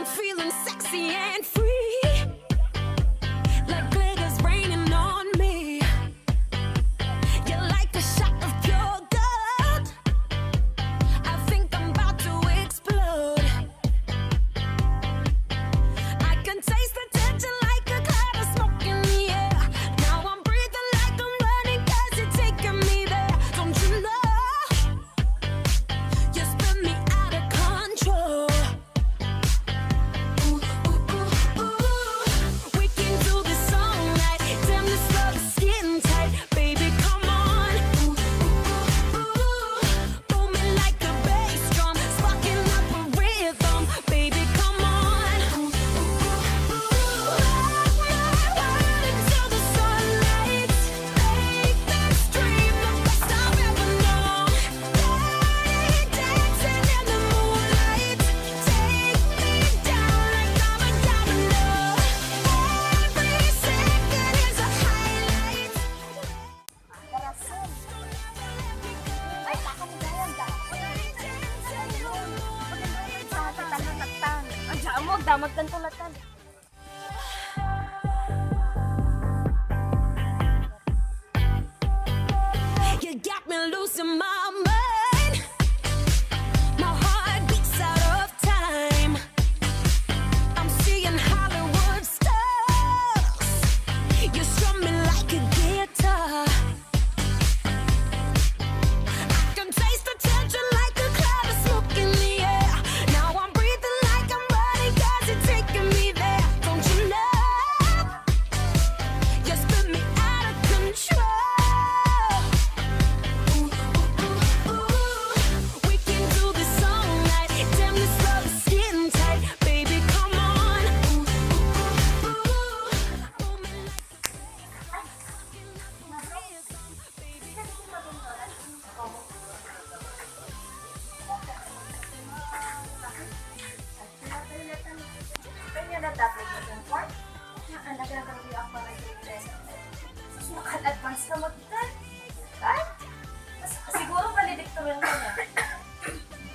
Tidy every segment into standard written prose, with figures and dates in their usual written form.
I'm feeling sexy and free, like glitters raining on me. You're like a shot of pure gold. I think I'm about to explode. I can taste the tension like a cloud of smoke in the air. Now I'm breathing like I'm running 'cause you're taking me there. Don't you know? You spin me out of control. Ooh, ooh, ooh, ooh. We can do this all night. Damn, this love is getting tight. Baby, come on. Ooh, ooh, ooh, ooh. Booming like a bass drum, sparking up a rhythm. Baby, come on. Ooh, ooh, ooh, ooh. Rock my world until the sunlight. Make this dream the best I've ever known. Dirty dancing in the moonlight. Take me down like I'm a domino. Every second is a highlight. Garason. Ay, kakamigayan ka. Sa tatanong-tagtang. Ang jamog, damag kang tulatan. You got me losing my mind. My heart beats out of time. I'm seeing Hollywood stars. You strum me like a guitar. I can taste the tension like a cloud of smoke in the air. Now I'm breathing like I'm running 'cause you're taking me there. Don't you know? You spin me out of control. We can do this all night. Damn, this love is getting tight. Baby, come on. Kanya na dapat yung court. Ang nagagawa ako para i-dress. Susukan advance na mag-tan. Ay! Siguro valedictorian ka niya.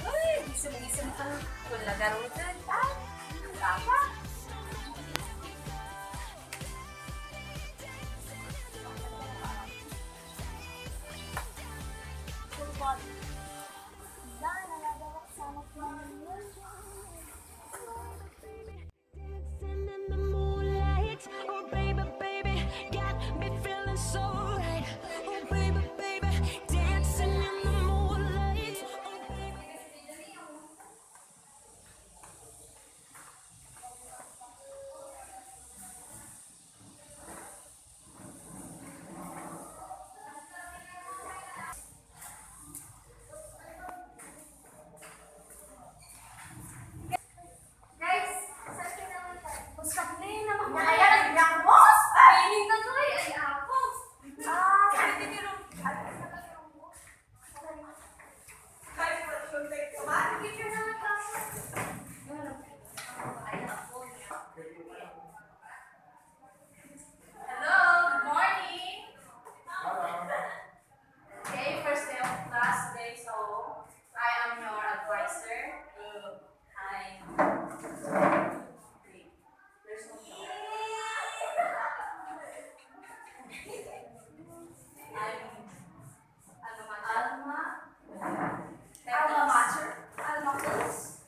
Uy, gising-gising ka. Kung lagaro ito. Ay! Tama! Dancing in the moonlight. Oh, baby, baby, got me feeling so right. Oh, baby, baby, dancing in the moonlight. Oh, baby. Guys, selfie naman tayo. Buskat na yun naman. Kaya nagbiya ko, boss! Piling na tuloy. Ay, ako. Pwede nyo rin. Picture naman ka. Hello, good morning. Okay, first day of class today, so I am your advisor. Wait, there's no Alma Mater. Alma Plus.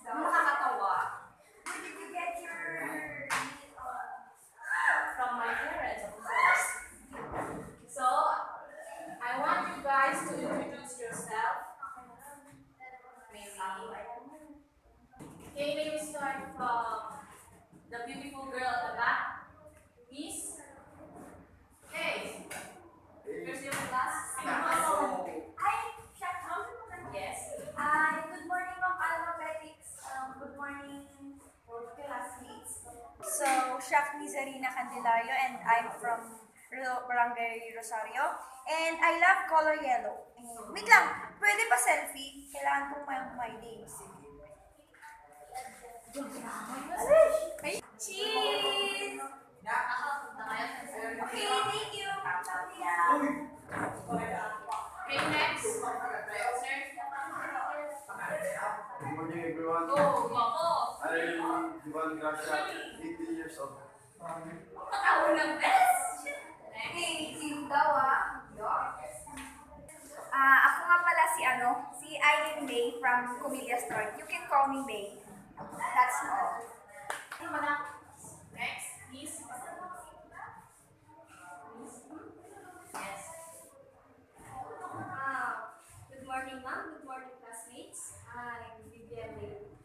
Nakakatawa. Where did you get your from my parents, of course. So, I want you guys to introduce yourself. Maybe. Okay, may we start from the beautiful girl at the back. Miss? Hey. First year of class? Hi, Shakti. Yes. Good morning, Ma'am Alphabetics. Good morning, classmates. So, Shakti Zarina Candelario, and I'm from Barangay Rosario. And I love color yellow. And, wait lang, pwede pa selfie? Kailangan kong my names. Cheese! Okay, thank you. Claudia. Okay, next. Sir. Good morning, everyone. Go, Mako. I'm Ivan Gracia, 80 years old. Ako ng best. Next. Hey, team daw ako nga pala si Aileen May from Comillas North. You can call me May. That's all. Ano ba na? Next, please. Yes. Good morning, ma'am. Good morning, classmates. I'm Vivian Lee,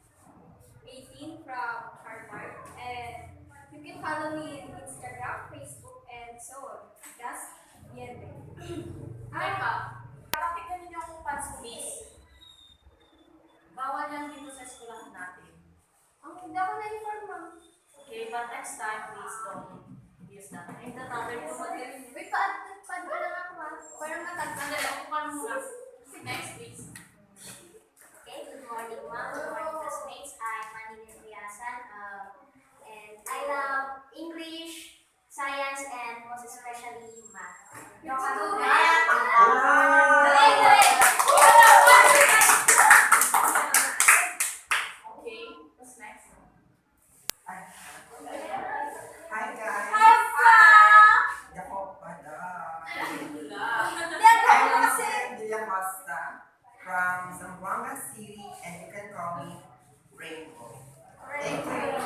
18 from Harvard, and you can follow me in Instagram, Facebook, and so on. That's Vivian Lee. Teka, bakit ganun yung pants, please? Bawal yan dito sa eskwelahan natin. Hindi ako na-inform, ma'am. Okay, but next time, please don't use that. Ay, tatawag ko ba din? Wait, paad ko lang ako, ma'am. Parang matagpuan. Sandali, ako pa muna. Next, please. Okay, good morning, ma'am. Good morning, classmates. I'm Manilin Riasan, and I love English, science, and most especially math. Okay, what's next? Hi guys! Ako pada. I'm Andrea Costa from Zamboanga City and you can call me Rainbow. Thank you.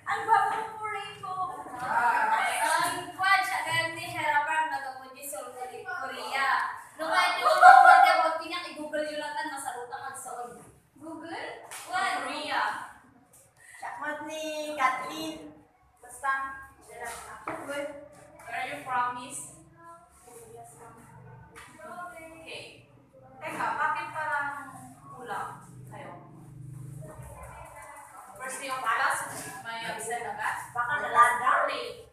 Ang baba mo, Rainbow. Ang kwan siya ganyan ni Herapan nagapunji sa Korea. Nung kaya nyo mag-work about pinyang i-google yun lang kan masarutan ka sa Google? Kwan? Korea. Shakmat ni Kathleen. Basta. Where are you from, miss? Okay. Teka, bakit parang kulang kayo? First day of class, may absent agad? Baka late.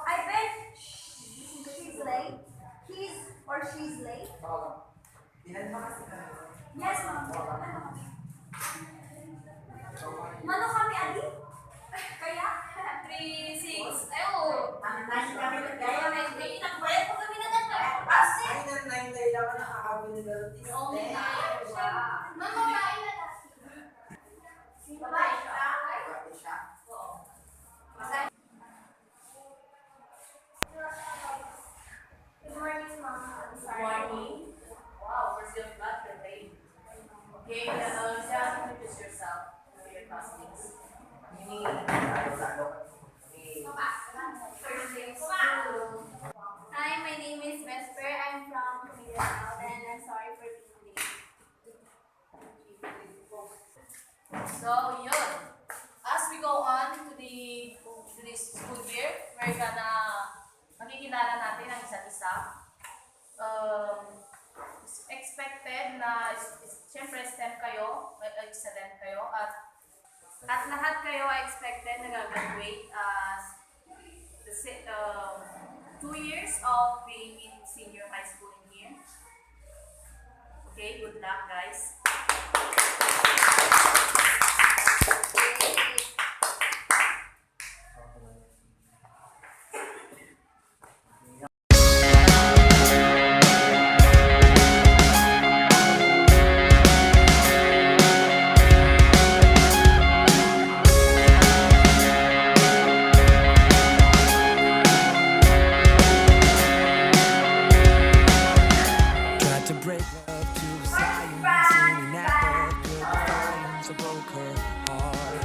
I bet she's late. He's or she's late. Ilan ba kasi kayo? Yes, ma'am. Mano kami, Adi? Kaya? 3, 6, ayo! Kaya may Nagbayad po kami na nagbayad. Ay, nanay lang ako nakakabili ng galutis. Mama, kain na tayo. Babae siya? Bakit siya? Oo. Good morning, ma'am. I'm Good sorry. morning. Wow, first day of class, you're late. Okay, just introduce yourself to your classmates. Ini ano? Hi, my name is Vesper. I'm from Comillas South, and I'm sorry for being late. So, yun. As we go on to this school year, we're gonna makikilala natin ang isa't isa. Expected na, siyempre STEM kayo, excellent kayo, at lahat kayo ay expected na graduate as 2 years of being in senior high school in here. Okay, good luck guys. Tried to break love to science, only never could the flames that broke her heart.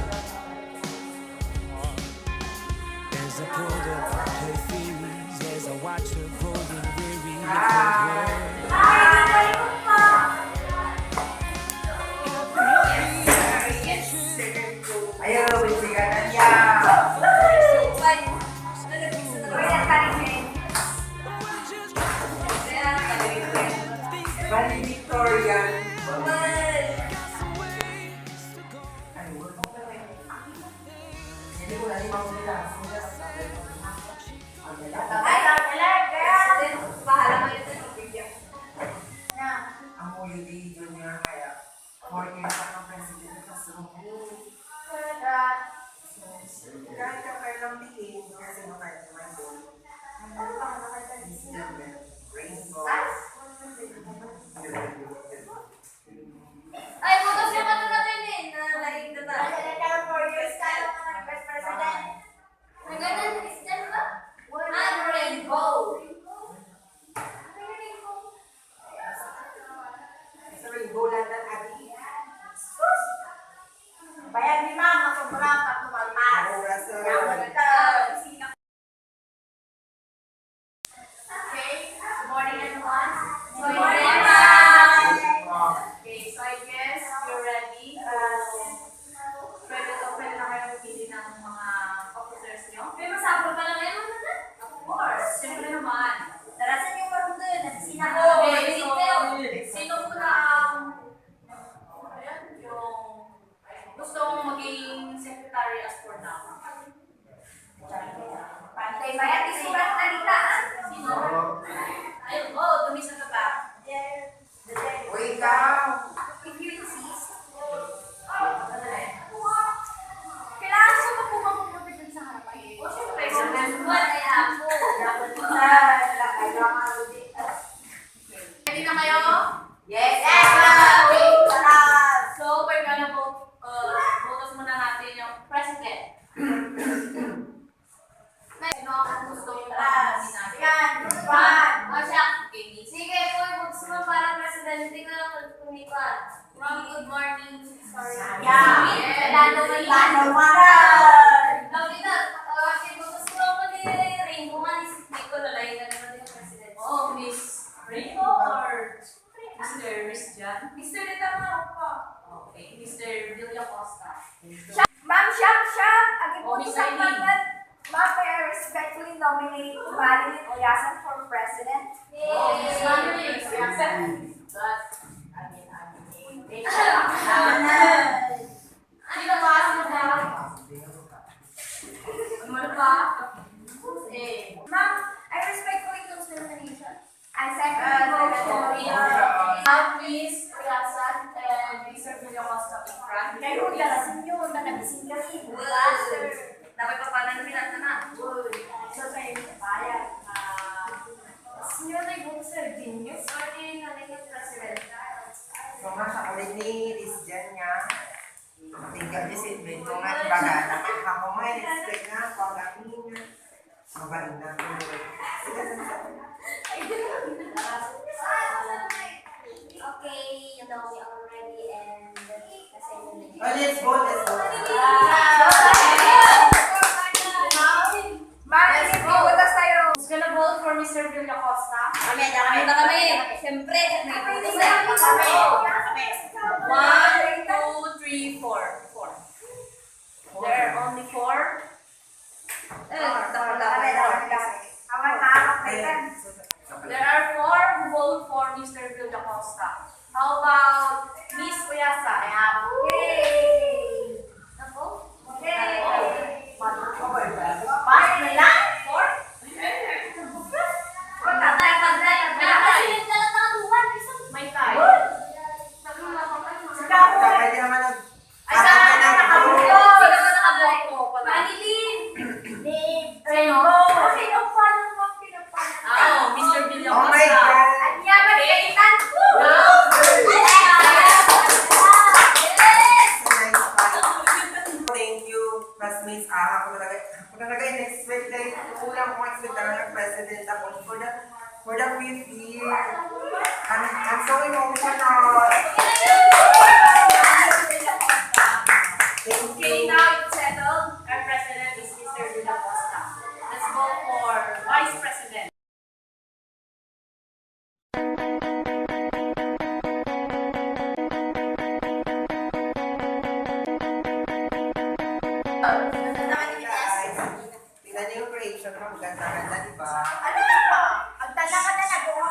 As I pulled up her theories, as I watched her growing weary of her words. Ayaw, bisigan na niya. Bali Victorian. Ay, wala ko na. Hindi ko na limang nila. Ang Moody Junior kaya 4 years ako president ng Surubu. Kahit ka kailang tingin, kasi makaya naman doon. Rainbow. Ay, Yes! Yes! Sarap! So, we're gonna vote muna natin yung president. Sino ang gusto yung Ras! natin? Yan! Van! Oh, siya. Okay, Miss. Sige, kung gusto mo para presidente ka, kumipan. Ma'am, good morning. Sorry. Yeah. Yes. Lalo may Lalo Maral! Dito, kasi gusto mo ko ni Rainbow nga, hindi ko lalay na naman yung presidente. Oh, Miss Rainbow or Mr. Christian? Mr. Letamao po. Okay, Mr. Villa Costa. Ma'am Sham, agad po Oh, Miss sa Aileen. pagkat. Ma'am, I respectfully nominate Marilyn Oyasan for president. Oh, Miss Manuel. Sino ba? Sino ba? Ano ba? Eh. Ma'am, I respectfully close the nomination. I second Uh, the motion. Miss Riasan and Mr. Villa Costa in front. Kayo, dalasin nyo, nanagising kami. Dapat pa paano pinata na? So, kayo, bayad. Sino na yung Sir Genius? Sorry, namin yung presidente. So nga sa ulit ni Rizjan niya, tinggal niya si Bento nga, baga naman ako may respect na ako, ang amin na. Mabaling na ako. Okay, you know me already and kasi Oh, let's go, let's go. Ma'am, ibutas tayo. Who's gonna vote for Mr. Villa Costa? kami. Siyempre, may Kami. 1, 2, 3, 4. 4. There are only 4. There are 4 who vote for Mr. Villa Costa. How about Miss Uyasa? Pass na lang. 4? May tayo. Pwede naman nag... Ay, saan na nakabulo? Mr. Villa Oh my Costa. God! Thank you, classmates. Ako talaga in-expect na kulang kong expect na president ako for the 5th year. I'm so emotional. Thank Okay, you. now it's settled. Our president is Mr. Villa Costa. Let's go for vice president. Guys, tingnan niyo yung creation mo. Ganda-ganda, di ba? Ano na ba? Magtala ka na nagawa.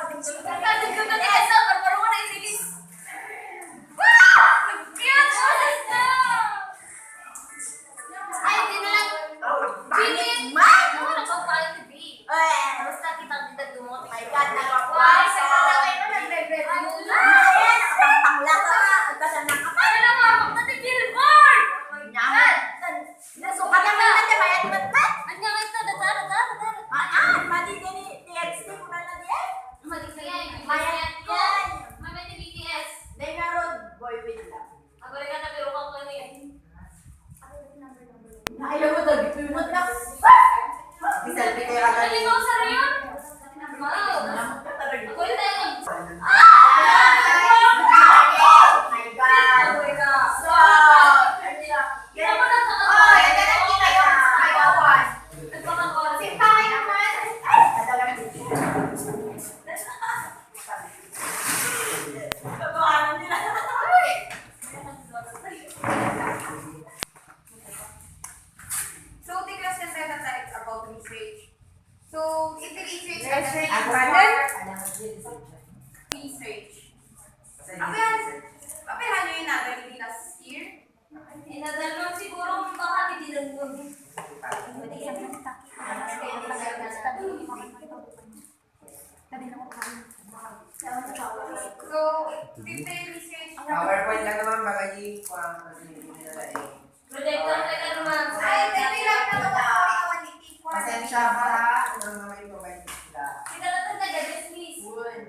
My God, nagawa. Ayan, nakapangla ka. Nagkasana ka pa. Nasukat ka na natin, mayat ba't? Mali din ni TXT ko na na diyan. Mayat yan. Dahil nga road, boy with love. Ayaw mo daw, ipimot na. Selfie kayo agad. My God. So, Simpangin naman. Ay, madalang Kabahanan nila. So, the question that is about research. So, if the research research. Papihan nyo yung nagali last year? Siguro baka dinalun. So, if the research PowerPoint lang naman, bagay kasi hindi nila eh. Projector ka naman. ay, hindi lang nagawa. Pasensya ba ha? Ano naman yung provide sila? Kita na taga-dismiss. Good.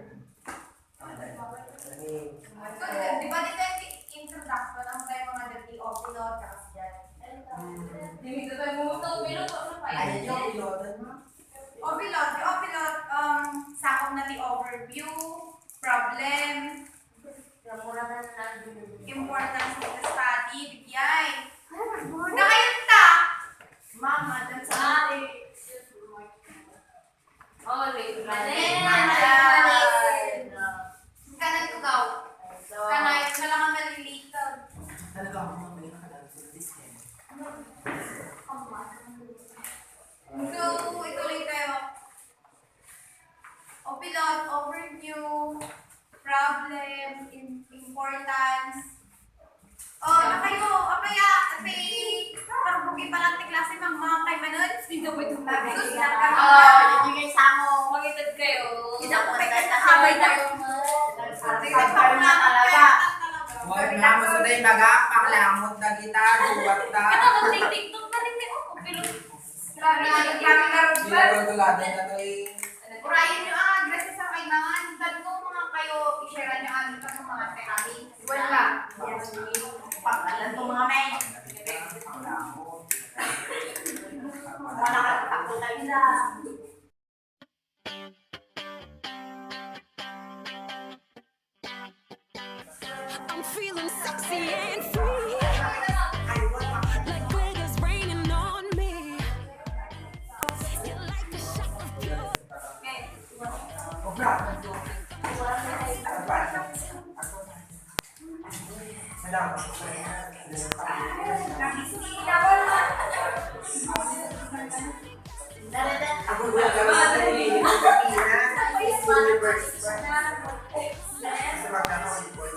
importance of the study, bigay. Nakayunta! Mama, that's Always. Kanan ko gaw. Kanay, malang ang malilito. Talaga ako mamaya nakalagay sa discount. So, ituloy tayo. Opilot, overview, problem, importance. Oh, na kayo, apaya, parang bugi pa lang ti klase mga kay Manon. Dito po itong labi. Nagiging samo. Magitad kayo. Hindi ako kay kakabay na. Tingnan pa ko na talaga. Huwag na, gusto na yung baga, paklamot na kita, duwat na. Tik-tik-tok na rin kayo. Grabe na rin. Ginagulatan na to eh. Urayin nyo ang address sa kailangan. Dahil ko mga kayo, i-share nyo ang ito sa mga tekami. Wala. Pagkalan ko mga men. Wala ka takot tayo na. I'm feeling sexy and free. Like glitters raining on me. You're like a shot of pure. Ako wala ka lang sa hindi ko kapina. Universe. Sa magkakaroon ni Boy.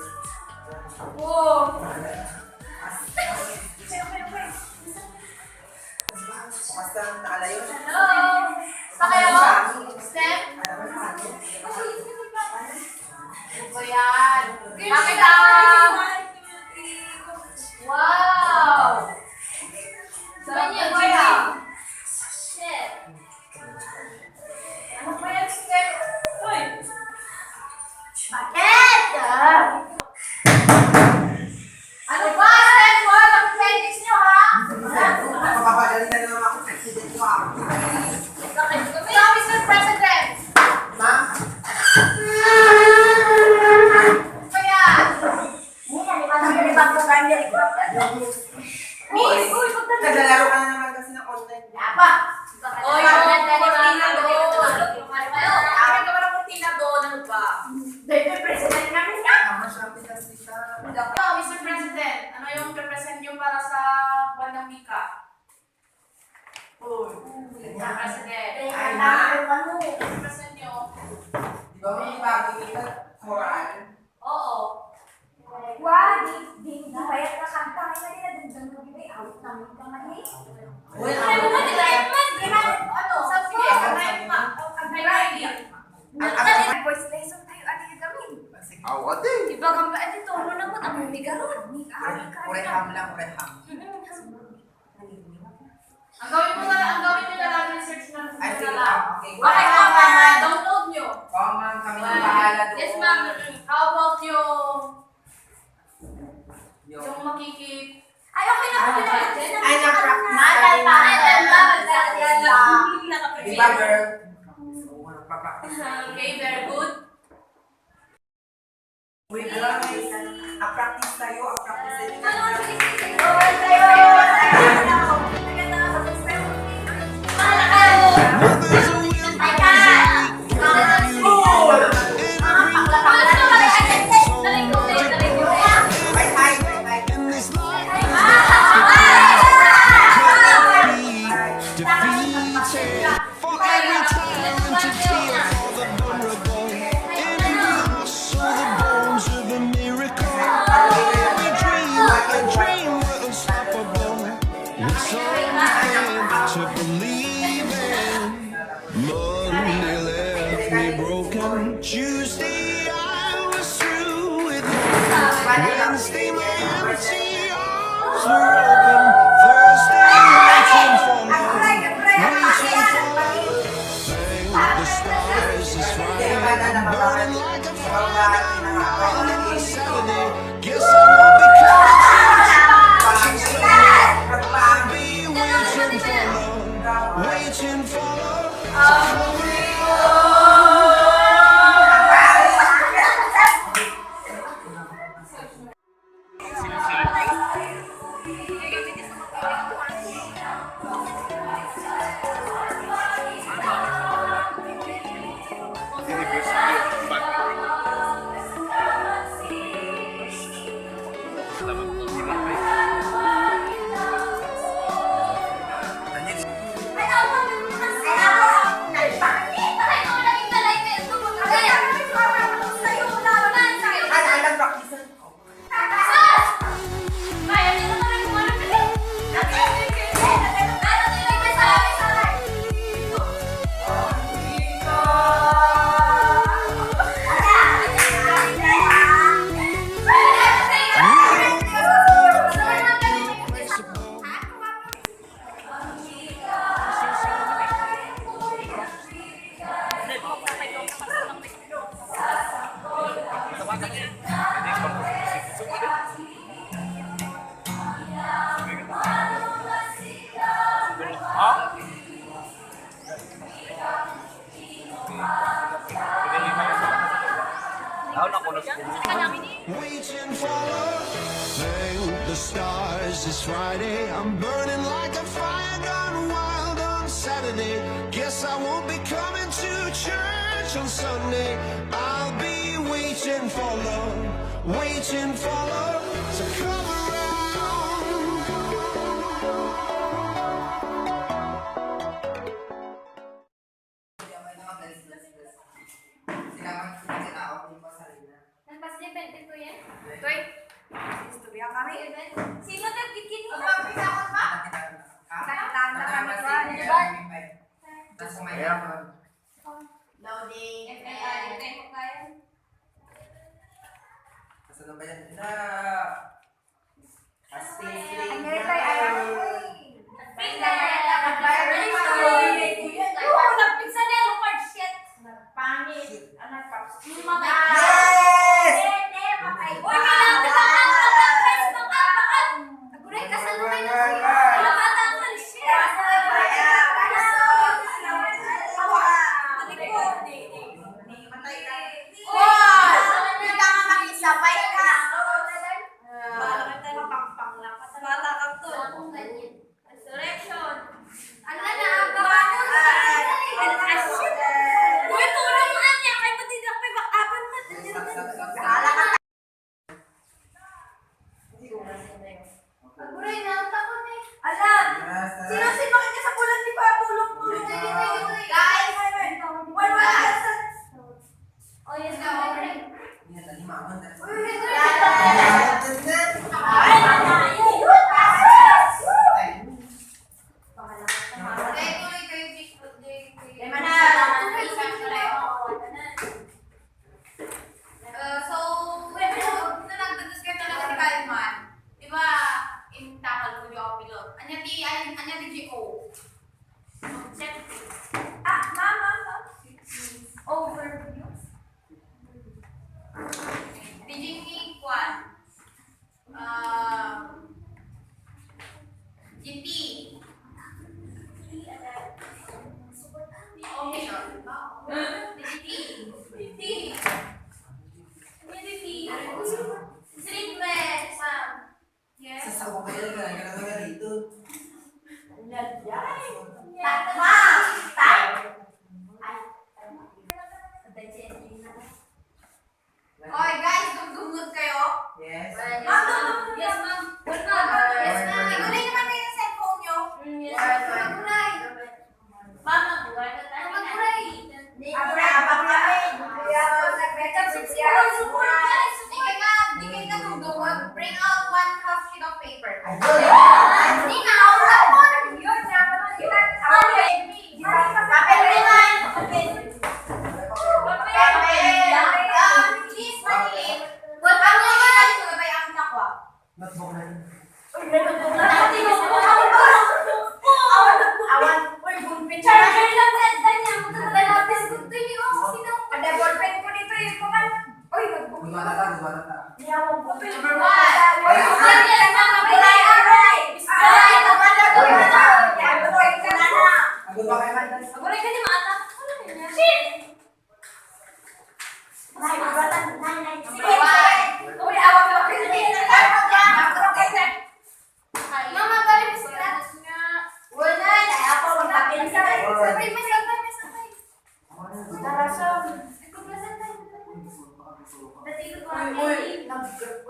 Basta nakalayo. Sa kayo? Step? Ito yan. Bakit wow! Saan yan, Gina? Shit. Ano ba yan, Step? Uy! Bakit? Ano ba, Step? Walang credits nyo, ha? Makapagali na naman ako sa accident ko ako. Ikaw, Mr. President! Ma? Kaya! Naglalaro ka na naman kasi ng online. Oy, cortina doon. Ano ba? Mama, shopping ka sita. Mr. President, ano yung represent nyo para sa bandang Mika? Mr. President. Ay, ma. Represent nyo? Di ba may bago kita? Moral? Oo. Uy, Ay, ako. ano? Sige, kanayin pa. May idea. Voice lesson tayo, ati gamin. Awate. Iba kang ba, ati tono na mo, ang migaron. Ureham lang, ureham. Ang gawin nyo na lang research na I think, lang. okay. Bakit ka mama? Download nyo. Oo, ma'am, kami yung bahala doon. Yes, ma'am. How about yung Yung makikip? Ay, okay na po na. Ay, na-practice Natal pa. Di ba, girl? Oo, nagpa-practice. Okay, very good. Uy, guys, a-practice tayo, a-practice There's a will in this life. Defeated for every tyrant to kill all the vulnerable. Every loss of the bones of a miracle. Every dream we're unstoppable. It's all to believe in. Monday left me broken. Tuesday I was through with it. Wednesday my empty arms were open. Thursday waiting for me. Waiting for me. Thank the stars it's Friday. Burning like a fire. On Saturday, guess I won't be coming. Sunday, I'll be waiting for love. Waiting for love. Ay, nag-practice ako. Waiting for love. Thank the stars, it's Friday. I'm burning like a fire gone wild on Saturday. Guess I won't be coming to church on Sunday. I'll be waiting for love, waiting for love to come around. Istorya kami. Sino nagkikini? Kantahan na kami dyan. Tapos kumain ako. Loading. Tapos ano ba yan? Pasting. Ang ngayon tayo, ayaw ko eh. Overview. Sasabog kayo, kaya ka na rito. Oy, guys, gumgumot kayo. Yes. Yes, ma'am. Yes, ma'am. Igunay naman na yung cellphone nyo. Maguray. Ma'am, maguray na tayo. Maguray. Di kayo na gumgumot. Bring out 1/2 sheet of paper. Di na, Notebook na rin. Gumata. Number 1. Ano ba kayo man? Maguray ka di maata. Number 1.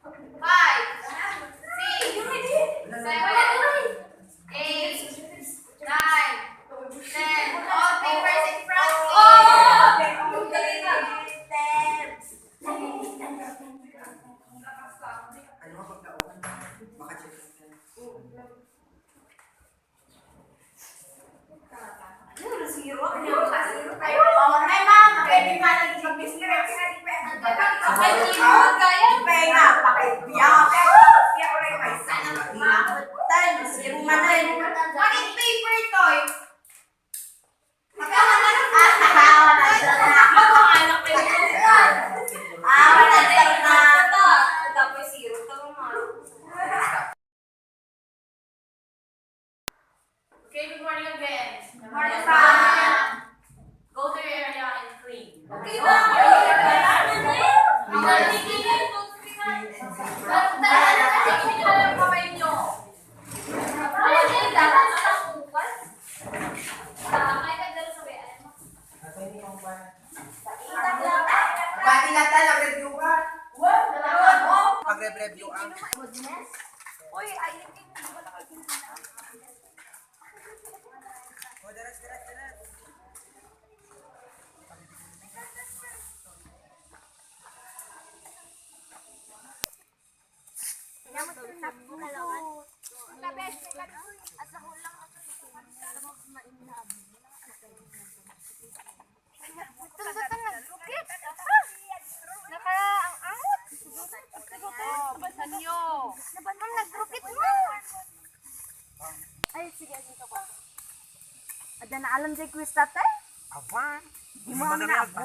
5, 6, 7, 8, 9, 10. All papers in front. Ano mo pagkaon? Maka-check natin. Ay, ma'am, pwede ba naging mag-business? Ay, hindi kaya. Pwede pakibiyak. Kaya ulit may sana makutan. Sirumanan. Bakit paper toy? Okay, good morning again. Morning, ma'am. Go to your area and clean. Okay, Bati-lata, nag-review ka. Pag-review ang... Uy, ayun din. Hindi ba nakikita? O, daras. Ada na alam sa quiz tatay? Awan. Di mo ang naabot.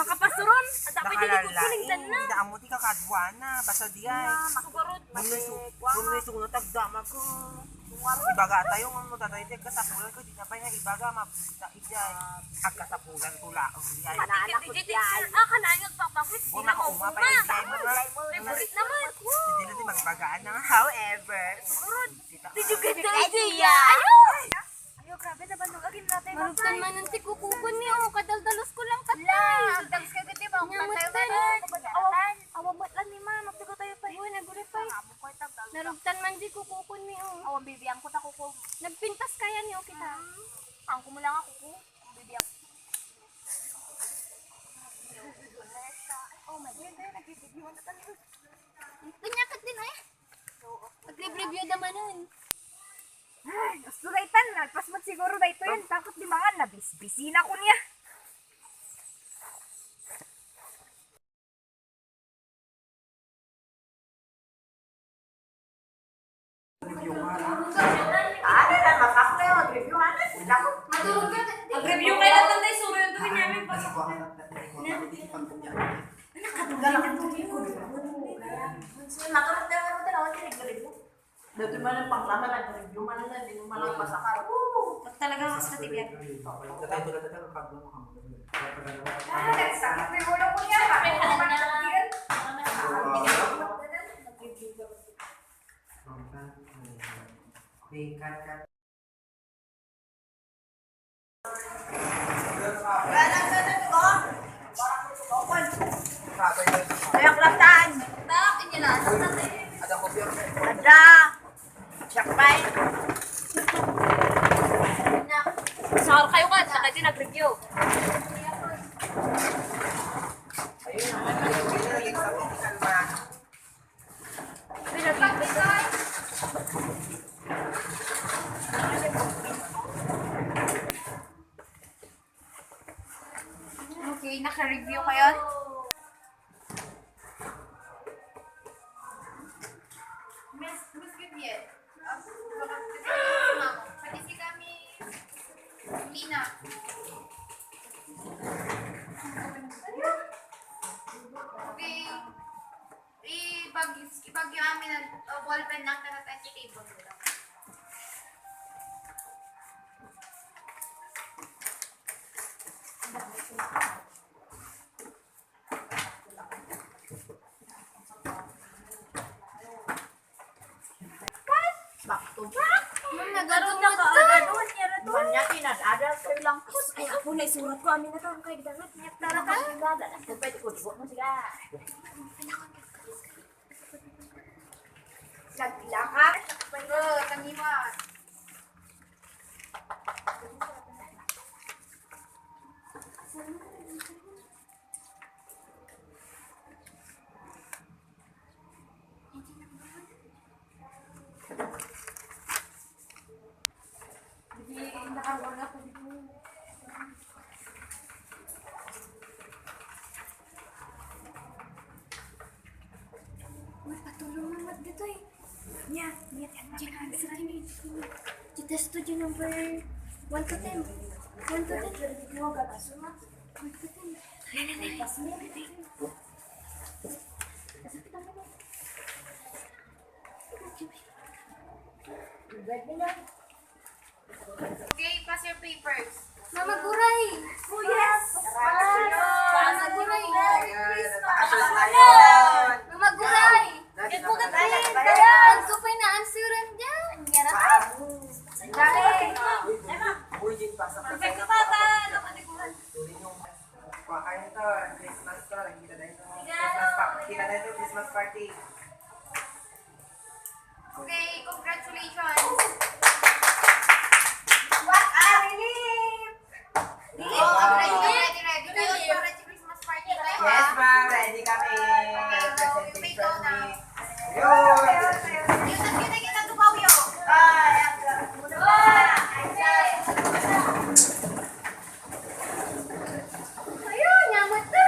Makapasuron. At dapat hindi ko Nakalalain. kuling na. Hindi amuti ka kadwana. Basta di ay. Makabarot. Bumili sunod tagdama ko. Ibaga tayo ng tatay tek katapulan ko di na pa yung ibaga mabisa ijay. Ang katapulan tula ang di ay. Kanayag papakwit. Kung makauma pa yung ijay mo na. Favorite naman. Hindi natin magbagaan ng however. Did you get the idea? Ayo, grabe na bandog agin natin. Marugtan man ng tikukukun niyo. Kadaldalos ko lang katay. Dags ka gati ba? Awang mat lang ni ma, magtugo tayo pa. Uy, nagulit pa. Narugtan man di kukukun niyo. Awang bibiyang ko ta kuko. Nagpintas kaya niyo kita. Ang ko mo lang ako ko. Bibiyang. Oh my God, nag-review na tayo. Ganyakat din ay. Mag-review naman nun. Ay, gusto na itan. Nagpasmat siguro na ito yun. Takot di mga nabis-bisi na ko niya. Ano na, masako na yung mag-review. Matulog ka. Mag-review kayo na tanday. Suro yung tuwin namin pa. Matulog na yung dalawa nag-review. Dati man ang panglaman, nag-review man na, hindi mo malang pasakar. Talaga mas matibyan. Nagsakit mo yung ulo ko niya. Bakit naman nag-review? Okay, cut. Ayok lang taan. Bakit niyo na? Ada ko pure. Ada. Chakpay. Sahar kayo ka. Saka din nag-review. Ayun naman, nag-exam ng kalma. Okay, naka-review Review ngayon. Miss Vivian. Pati si kami. Lina. Okay. Ibag yung amin ng ballpen lang na 20 table nila. Back to back. Nagkaroon na kaagad. Duhan niya, tinadadal ko lang. Ay, ako na isurat ko. Amin na to. Ang kayo dagat. Niyak tara ka. Pwede ko, dibo mo siya. Nagpila ka. Pero, kaniwan. Patulong naman dito eh. Yeah, dyan answer ini. Test to dyan number 1 to 10. 1 to 10. Mo gagasumat. 1 to 10. Okay, pass your papers. Mama Guray! Oh, yes! Mama Guray! Napakasal tayo ngayon. Mama Guray! Dati Ito ka na pala. din! Kaya ko pa na answeran dyan! Dali. Uy, Jin, pasok ka. Perfect ka pa ba? Ano ka niguhan? Tuloy yung kumakain to, Christmas to, nakikita na ito. Christmas party. Kita na ito, Christmas party. Okay, congratulations! What a relief! Wow. Ready. Kayo para sa Christmas party tayo, ha? Yes, ma'am. Ready kami. You may go now. Yun. Kita tumaw yun. Ayun, nyamat na!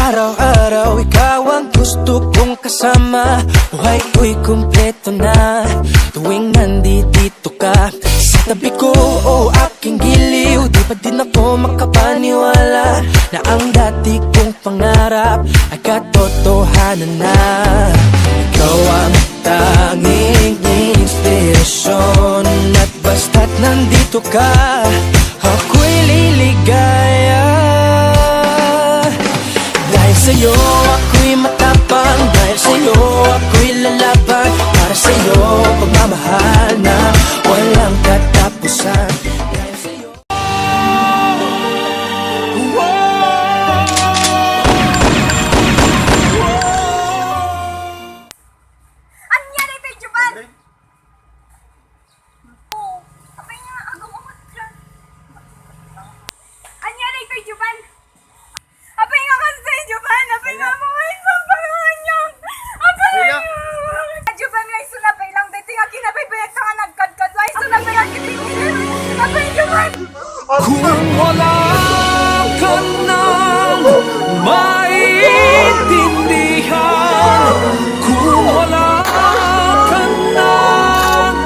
Araw-araw ikaw ang gusto kong kasama. Buhay ko'y kumpleto na tuwing nandito ka sa tabi ko o aking giliw. Di pa din ako makapaniwala na ang dati kong pangarap ay katotohanan na. Ikaw ang tanging inspirasyon at basta't nandito ka, ako'y liligaya. Dahil sa'yo ako'y matapang, dahil sa'yo ako'y lalaban. Para sa'yo pagmamahal na walang katapusan. Dahil sa'yo Anya na ito, Juban! Oh, apay niya, agaw ang matla. Kung wala ka nang maintindihan, kung wala ka nang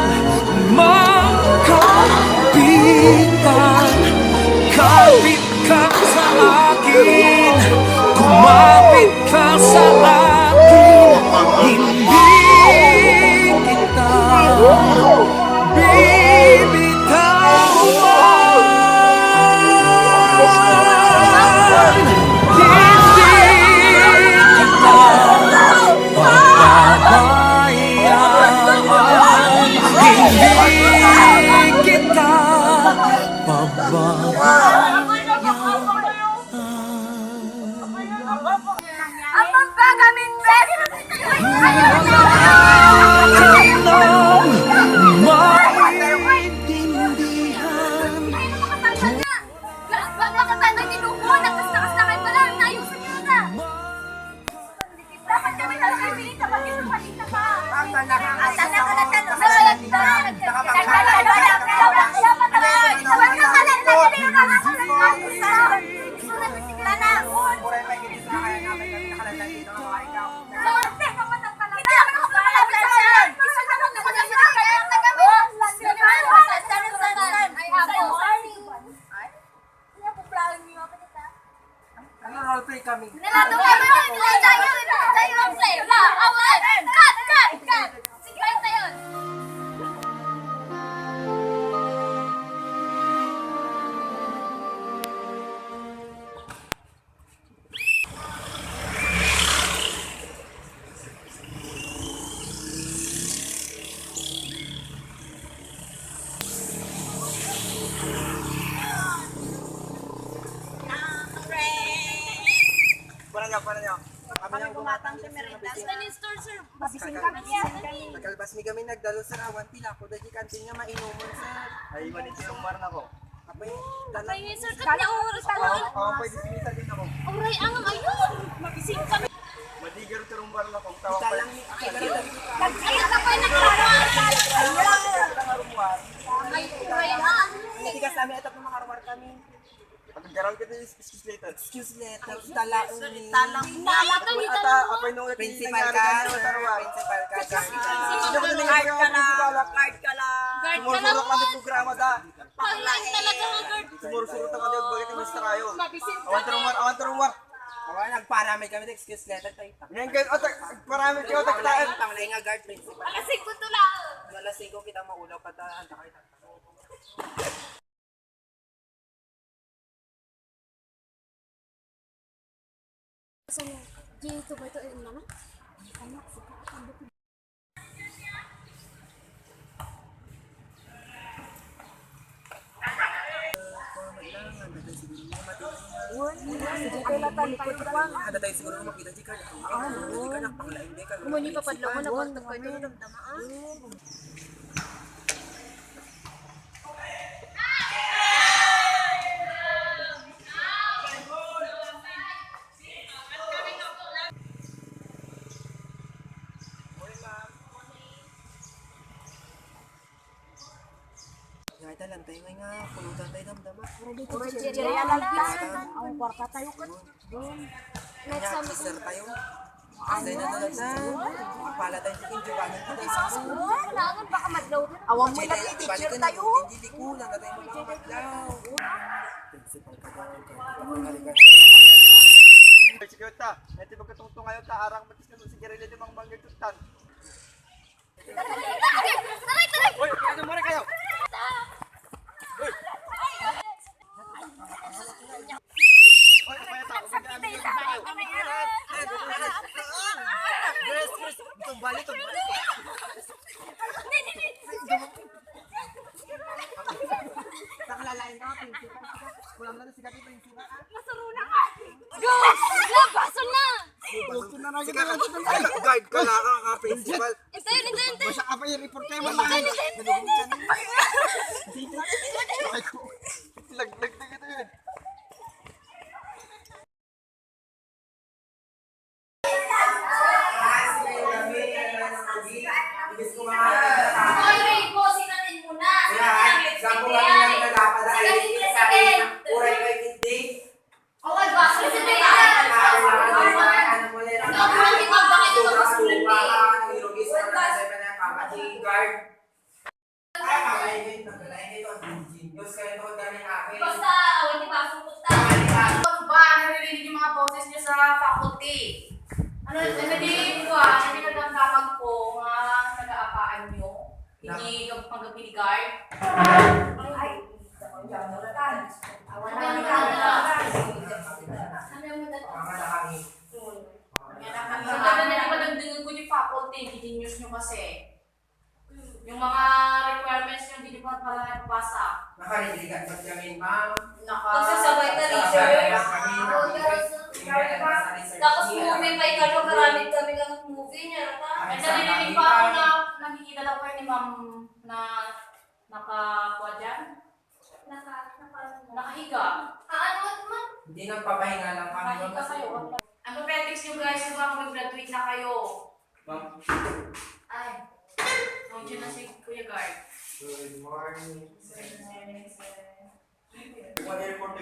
makapitan, kapit ka sa akin, kumapit ka sa akin, hindi kita bibitawan, hindi kita pababayaan, hindi kita pababayaan. Amang bagamin Ano roleplay kami? Para nyo. Kami nang gumatang sa meriendas. Mabising kami niya. Nagkalbas mi kami nagdalo sa awan pila ko dahil kantin nga mainumon sir. Ay, manit yung mar na ko. Apay dalang. Sir, kat niya oras talaga. Ako pwede sinita din ako. Oray, ang ayun. Mabising kami. Madigar karong bar na kong tawag pa. Dalang mi Kaya ka pa nagkaroon. Ay, oray na. Hindi ka sa amin atap ng makarwar kami. Pagkagaral ka din excuse later. Excuse letter dalang ni Naalata ni Ata, apay nung ito principal ka. Principal ka. Card ka lang. Card ka lang. Guard ka lang Sumusurot lang mo. yung programa da. Panglain talaga mo, guard. Sumusurot ang kanil bagay ng Mr. Ayo. Mabising Awan tarumar. Awa nagparamay kami ng excuse letter tayo. Ngayon kayo, marami kayo tagtaan. Panglay nga guard principal. Alasing ko to lang. Alas 5 kita maulaw kada anda kayo. Dito ba ito yung mama? Ada tayo siguro makita di ka. Di ka nakpanglain di ka. Kumuni pa padlo mo na kwarto ko ito damdamaan. Kahit alam tayo nga, pulutan tayo damdama. Jiriya lang ang kwarta tayo ka. Next time, sir tayo. Kasi na doon na, pala tayo sa kinjubanan ko tayo sa school. Kailangan baka madlaw din. Awang mo na teacher tayo. Hindi ko lang na tayo magpapaglaw. Principal ka daw. Sige ta, ito pagkatungtong ngayon ta, arang matis ka si Gerilla di mga manggay tutan. Uy, ano muna kayo? Uy, kaya ta, umagamit ka tayo. Chris, tumbali. Nakalalain ka, principal. Kulang na si Kati principal. Labasan na! Guide ka lang ka, principal. Ito. Basta ka pa yung report kayo mo. Laglag na kita yun. Oy, bossing natin muna. Sampo kami lang nagpapadaan. Diyos kayo tungkol kami akin. Basta, away di pasok punta. Ano ba? Naririnig yung mga boses niyo sa faculty. Ano, nagadiin ko hindi nagdamdaman ko nga nag-aapaan niyo. Hindi pag-gabi guard. Ay, Ano yung madala? Ano yung madala? Mama na kami. Sa ganda na di ba nagdingin ko yung faculty, hindi news nyo kasi. Yung mga requirements nyo, hindi nyo pa pala nagpasa. Nakariligan ba't kami, ma'am? Magsasabay ka research. Tapos movie pa ikaw, maraming kami lang ng movie niya. At narinig pa ako na nakikita daw kayo ni ma'am na nakakuha dyan. Nakahiga. Ano naman? Hindi nagpapahinga lang kami. ma'am, Nakahiga kasi- kayo. Ang papetics nyo guys, yung mga mag-graduate na kayo. Ma'am, Ay, nandiyan na si Kuya Guard. Good morning. kung ano yung report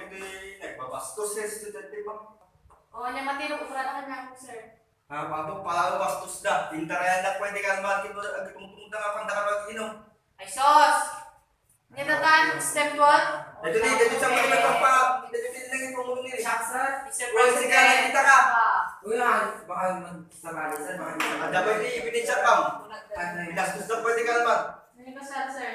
nagbabastos sa student, di ba? O, niya matino ko pala na ako, sir. Pabok pala bastos na. Pintarayan na pwede ka naman kito tumutunta nga pang nakapag-inom. Ay, sos! Nitatan, step 1. Dito sa mga nagpapa. Dito lang yung pumulo nila. Sir, Mr. Uy, sige, nakita ka. uy, baka magsabali, sir. Baka Ada ba hindi ibinitsa pam? Binastos na pwede ka naman. Hindi ko sir.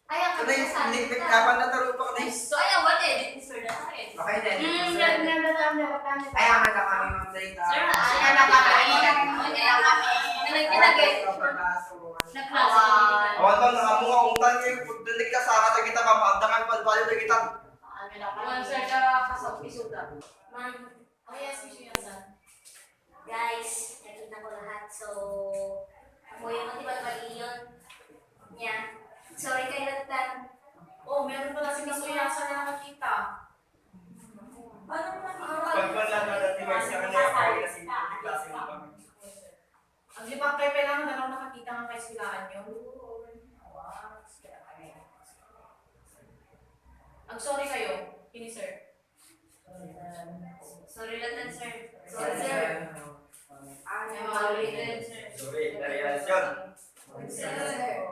Ay, ang Ano yung kapan na taro pa ka na So, ayaw, what edit ni Sir Dahil? Okay, then. Ay, Ayaw na kami, ma'am, later. Sir, ayaw na kami. Ayaw kami. Nagpinagay. Nagklase. Awan bang nakamunga kung tayo yung pagdalig ka sa kata kita mamaanda ka palpalo na kita. One sir, kasap isuda. Ma'am, Oh yes, Miss Yuyasan. guys, nakita ko lahat. So, ako yung matibag mag-iyon niya. Sorry kay Lagtan. Oh, meron pala si Miss Yuyasan na nakakita. Pagpala na natin may sa kanya kaya na si klase mo kami. Ang libang kayo kailangan na lang nakakita ng kaisilaan nyo. Ang sorry kayo, kini sir. Sorry Lagtan, sir. Sorry, Sir. Ay, mga ulitin, sir. Sorry, narealisyon.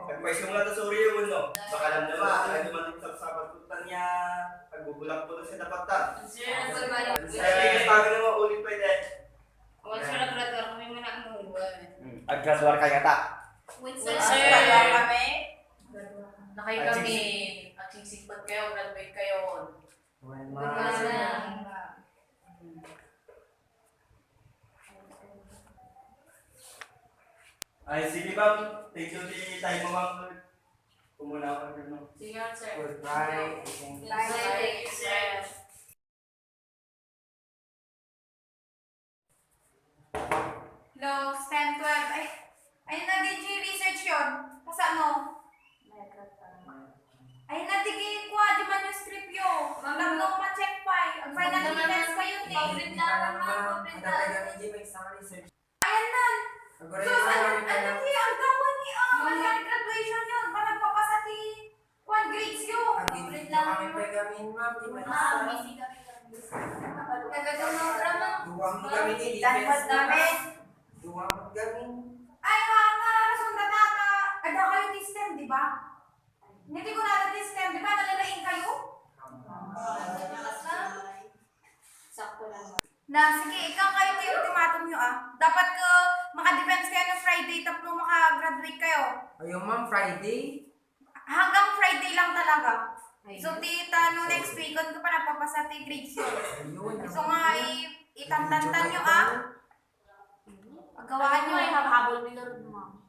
Pagpaisong lang na sorry yun, no? Baka alam naman, ay dumating sa patutan niya, pagbubulak po na siya napatan. Sir, ang pagbalik. Sabi ka sabi naman ulit pwede. Huwag sir, nagradwar kami muna ang Aggraduar ka yata. Wait, sir. Sir. kami. Nakay kami. At sisipot kayo, graduate kayo. Ay, sige ma'am. Thank you di tayo ma'am. Pumuna ako ng no. Sige, sir. Goodbye. Thank you, sir. Hello, STEM 12. Ay na din yung research yun. Kasi ano? Ay na tigil ko, di manuscript yun. Magdamdong ma-check pa eh. Ang final defense pa yun eh. Pag-print na lang, ma'am. Pag-print na lang. Ayan na. So, ano ki, ang gawa ni Manual graduation yun. Parang nagpapasa ti 1 grades yun. Print lang. Nagagawin ng drama. Ay, mga rason na data. Ada kayo ni STEM, di ba? Hindi ko natin ni STEM, di ba? Nalalaing kayo? Sakto lang. Na, sige, ikaw kayo yung ultimatum nyo Dapat ka maka-defense kayo ng Friday tapos maka-graduate kayo. Ayun, ma'am, Friday. Hanggang Friday lang talaga. So, tita, no next week, kung ka pa napapasa ti grades yun. Ayun. So nga, itantantan nyo Paggawahan nyo habol ni Lord, ma'am.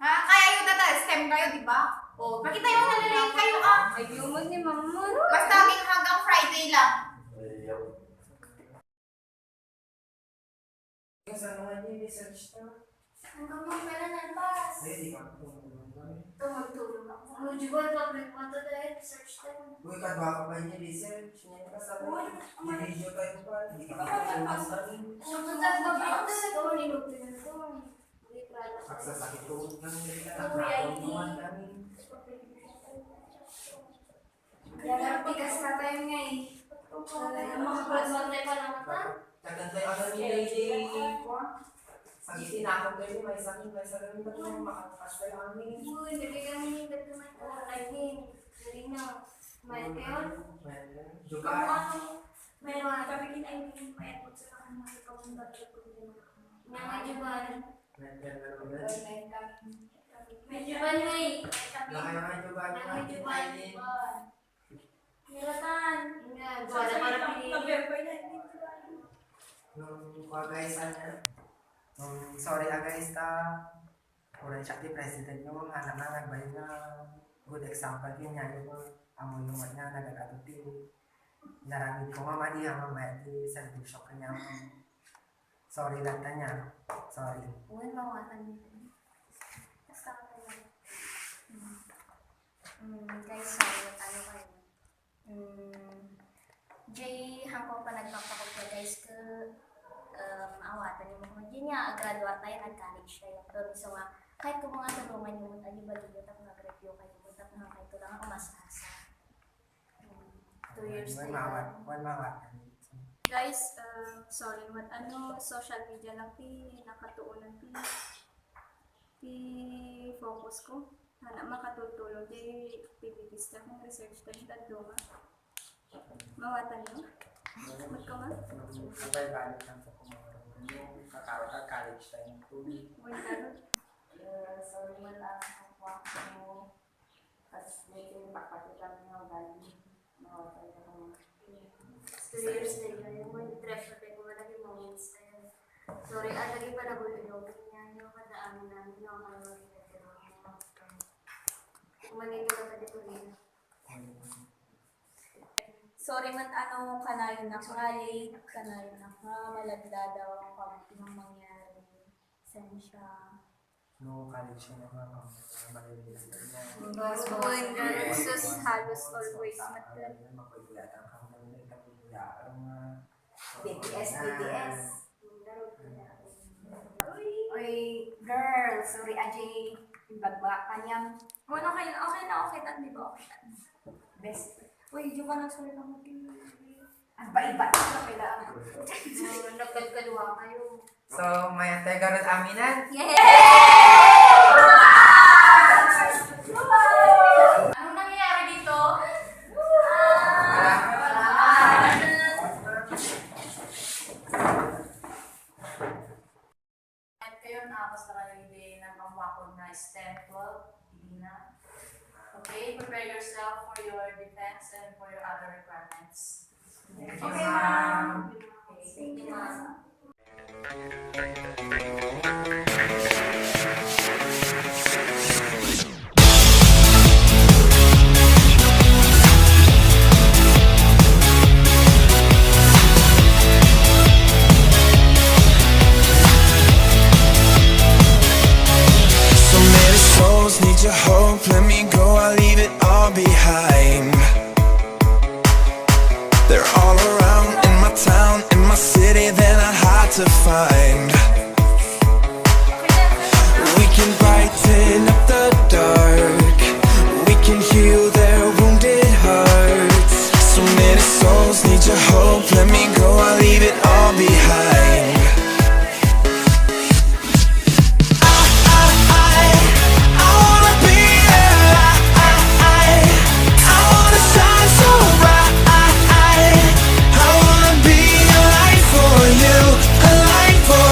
Ha? Kaya yun na STEM kayo, di ba? O, makita yung nalalaing kayo Ay, human ni Mama. Basta hanggang Friday lang. Saan naman yung research na? Hanggang mga pala ng pass. Ay, di ba? Tumagtulong ako. Mujibol pa, pagpunta tayo, research tayo. Uy, kadwa ka ba yung research? Ngayon ka sabi, i-video tayo pa. Hindi ka Pumunta ka ba ako sa ito? Nilugtin na ito. Pagsasakit tuod ng nilita. Uy, ID. Kaya pikas na tayo nga eh. Mga graduate pa lang ata. Kagantay ako ng lady. Sagitin ako kayo, may sakit. Ba't mo makakapas tayo amin? Uy, nagkagamit yung nagkaman ko. Ay, galing na. Mayat kayo? Juga. Meron kami kinainin mayat po sa mga kapunta ko. Nangajuban. Nangajuban may. Nangajuban. Nilatan. Wala para pinili. Guys, sorry guys, udah siya di president yung anak na nagbayad na good example yun niya yung amo yung niya nagagatuti. Naramit ko mama di mamaya di servisyo kanya. Sorry lang niya. Sorry. Uy, mawatan niyo. Kasama kayo. Guys, sorry. Ano kayo? Jay, hanggang pa nagpapakot ka guys ka maawatan niyo mo. Hindi niya, graduate tayo, nag-college tayo. Pero so nga, kahit kung mga tulungan niyo, ano ba dito, tapos nag-review kayo, tapos na kayo, ito lang ako masasa. 2 years na yun. Mawatan. Guys, sorry, social media lang nakatuunan focus ko. Hana makatutulong di activities na kung research tayo dadlo nga. Mawatan nyo? Magkama? Balik lang sa kumarong yung kakaro-college tayo. Sorry, wala ang ako. Kasi medyo pakpatilang nga ugali. Mawatan nyo. 2 years na yun. Yung mga treasure tayo, wala yung moments tayo. Sorry, lagi pa nabulilog. Yan yung kadaan namin yung mga magiging. Manito ka dito rin. Sorry man kanayon na late, kanayon na malagda daw ang pagpinong mangyari. Sensya. No, college na naman. Malililas na niya. Sus halos always matlan. BTS. Oy, girl, sorry Ajay. Ibagba ka niyang. Okay na, di ba? Best. Uy, di ba nagsulit ang Ang baiba. Kailangan. Nagkalkalwa kayo. So, may tegarot aminan. Anong nangyayari dito? At kayo basta kayo hindi ng pamwakon na STEM 12, hindi na. Okay, prepare yourself for your defense and for your other requirements. Okay, ma'am. Thank you, ma'am. So many souls need your hope. Let me go, I'll leave it all behind. They're all around in my town, in my city, they're not hard to find. We can brighten up the dark, we can heal their wounded hearts. So many souls need your hope. Let me go, I'll leave it all behind. I wanna be alive. I wanna shine so bright. I wanna be a light for you, a light for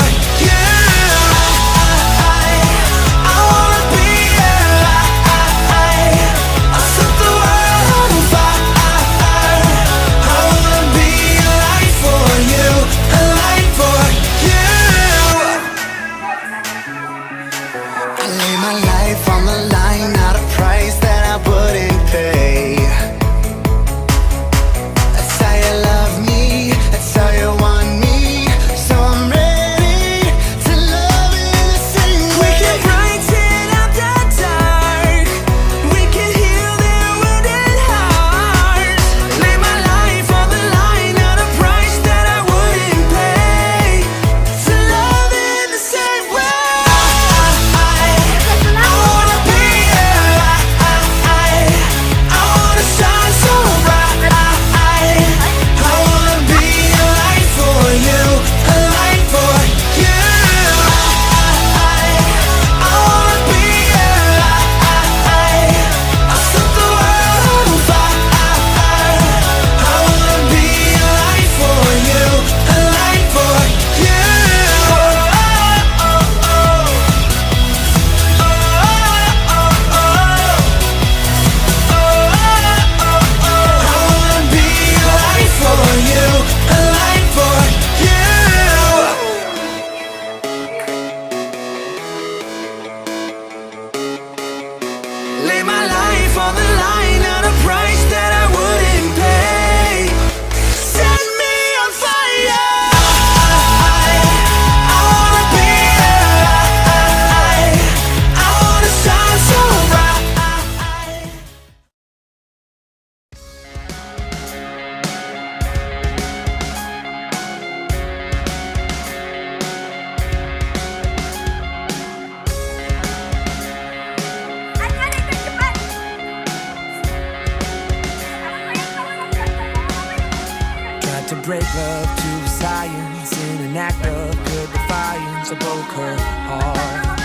to break love to science in an act of pure defiance. I broke her heart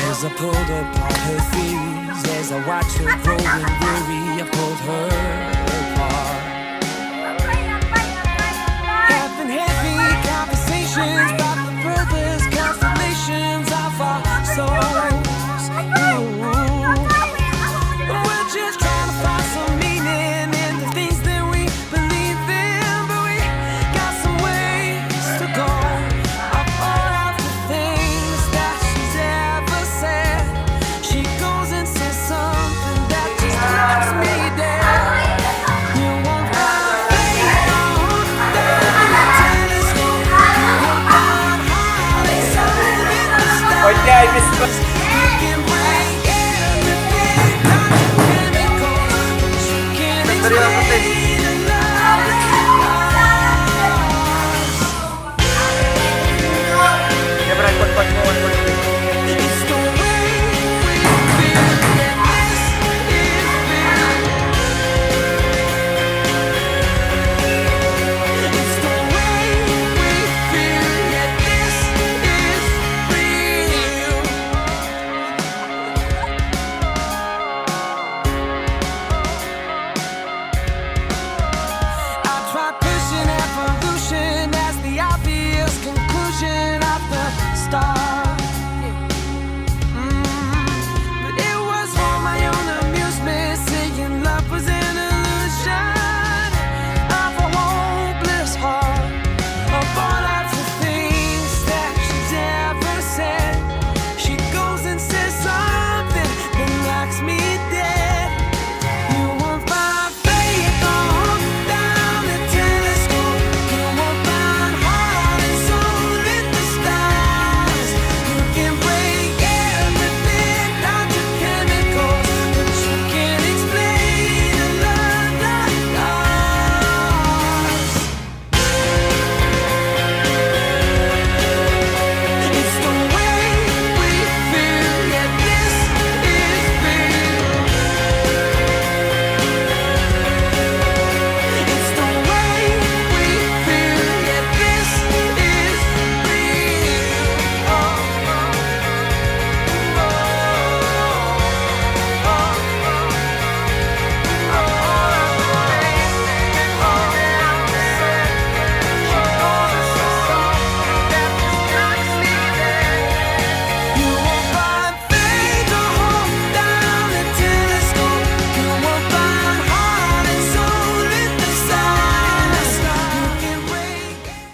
as I pulled apart her theories, as I watched her growing weary. I pulled her apart. Having heavy conversations about the furthest constellations of our souls. Ooh. We're just trying to find some meaning in the things that we believe in, but we got some ways to go. Of all of the things that she's ever said, she goes and says something that just knocks me dead. You won't find a thing down the telescope. You won't find Holly's soul in the stars. Oy, ay, miss ko. We can break everything down to chemicals, but you can't explain